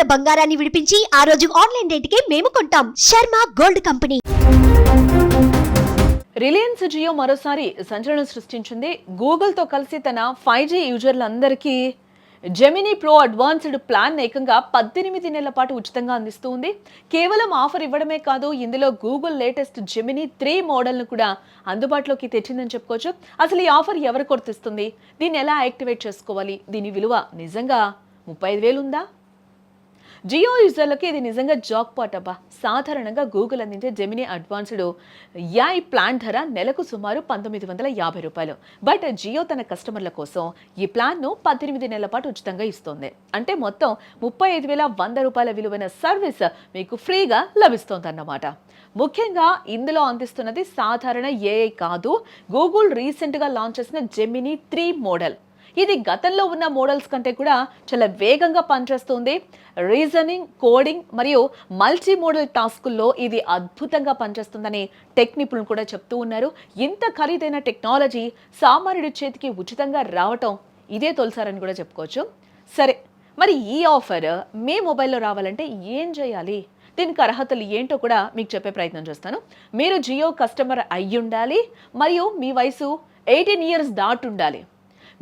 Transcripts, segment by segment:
బంగారాన్ని విడిపించి ఆ రోజు ఆన్లైన్ రేటుకే మేము కొంటాం. Sharma gold company. రిలయన్స్ జియో మరోసారి సంచలనం సృష్టించింది. గూగుల్తో కలిసి తన 5G యూజర్లందరికీ జెమినీ ప్రో అడ్వాన్స్డ్ ప్లాన్ ఏకంగా 18 నెలల పాటు ఉచితంగా అందిస్తూ ఉంది. కేవలం ఆఫర్ ఇవ్వడమే కాదు, ఇందులో గూగుల్ లేటెస్ట్ జెమినీ 3 మోడల్ను కూడా అందుబాటులోకి తెచ్చిందని చెప్పుకోవచ్చు. అసలు ఈ ఆఫర్ ఎవరు కొర్తిస్తుంది, దీన్ని ఎలా యాక్టివేట్ చేసుకోవాలి, దీని విలువ నిజంగా 35,000 ఉందా? జియో యూజర్లకి ఇది నిజంగా జాక్ పాట్ అబ్బా. సాధారణంగా గూగుల్ అందించే జెమినీ అడ్వాన్స్డ్ AI ప్లాన్ ధర నెలకు సుమారు 1950 రూపాయలు. బట్ జియో తన కస్టమర్ల కోసం ఈ ప్లాన్ను 18 నెలల పాటు ఉచితంగా ఇస్తోంది. అంటే మొత్తం 35,100 రూపాయల విలువైన సర్వీస్ మీకు ఫ్రీగా లభిస్తోందన్నమాట. ముఖ్యంగా ఇందులో అందిస్తున్నది సాధారణ AI కాదు, గూగుల్ రీసెంట్గా లాంచ్ చేసిన జెమినీ 3 మోడల్. ఇది గతంలో ఉన్న మోడల్స్ కంటే కూడా చాలా వేగంగా పనిచేస్తుంది. రీజనింగ్, కోడింగ్ మరియు మల్టీ మోడల్ టాస్కుల్లో ఇది అద్భుతంగా పనిచేస్తుందని టెక్ నిపుణులు కూడా చెప్తూ ఉన్నారు. ఇంత ఖరీదైన టెక్నాలజీ సామాన్యుడి చేతికి ఉచితంగా రావటం ఇదే తొలిసారని కూడా చెప్పుకోవచ్చు. సరే, మరి ఈ ఆఫర్ మీ మొబైల్లో రావాలంటే ఏం చేయాలి, దీనికి అర్హతలు ఏంటో కూడా మీకు చెప్పే ప్రయత్నం చేస్తాను. మీరు జియో కస్టమర్ అయ్యి ఉండాలి మరియు మీ వయసు 18 ఇయర్స్ దాటి ఉండాలి.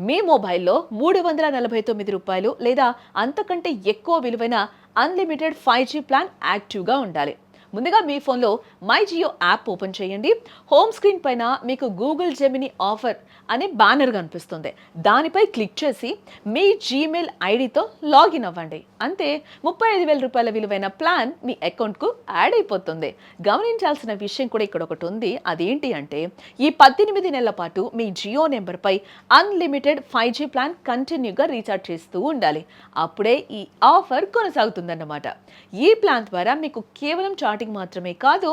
మీ మొబైల్లో 349 రూపాయలు లేదా అంతకంటే ఎక్కువ విలువైన అన్లిమిటెడ్ 5G ప్లాన్ యాక్టివ్గా ఉండాలి. ముందుగా మీ ఫోన్లో మై జియో యాప్ ఓపెన్ చేయండి. హోమ్ స్క్రీన్ పైన మీకు గూగుల్ జెమినీ ఆఫర్ అనే బ్యానర్ కనిపిస్తుంది. దానిపై క్లిక్ చేసి మీ జీమెయిల్ ఐడితో లాగిన్ అవ్వండి. అంతే, 35,000 రూపాయల విలువైన ప్లాన్ మీ అకౌంట్కు యాడ్ అయిపోతుంది. గమనించాల్సిన విషయం కూడా ఇక్కడ ఒకటి ఉంది. అదేంటి అంటే, ఈ 18 నెలల పాటు మీ జియో నెంబర్పై అన్లిమిటెడ్ 5G ప్లాన్ కంటిన్యూగా రీఛార్జ్ చేస్తూ ఉండాలి. అప్పుడే ఈ ఆఫర్ కొనసాగుతుందన్నమాట. ఈ ప్లాన్ ద్వారా మీకు కేవలం చాటింగ్ మాత్రమే కాదు,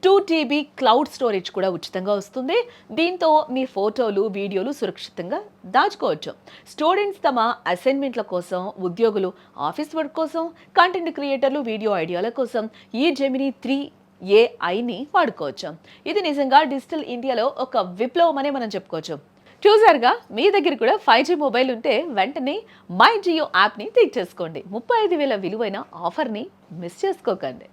2 TB క్లౌడ్ స్టోరేజ్ కూడా ఉచితంగా వస్తుంది. దీంతో మీ ఫోటోలు, వీడియోలు సురక్షితంగా దాచుకోవచ్చు. స్టూడెంట్స్ తమ అసైన్మెంట్ల కోసం, ఉద్యోగులు ఆఫీస్ వర్క్ కోసం, కంటెంట్ క్రియేటర్లు వీడియో ఐడియాల కోసం ఈ జెమినీ 3 AIని వాడుకోవచ్చు. ఇది నిజంగా డిజిటల్ ఇండియాలో ఒక విప్లవం అనే మనం చెప్పుకోవచ్చు. చూసారుగా, మీ దగ్గర కూడా 5G మొబైల్ ఉంటే వెంటనే మై జియో యాప్ని తీర్చేసుకోండి. 35,000 విలువైన ఆఫర్ని మిస్ చేసుకోకండి.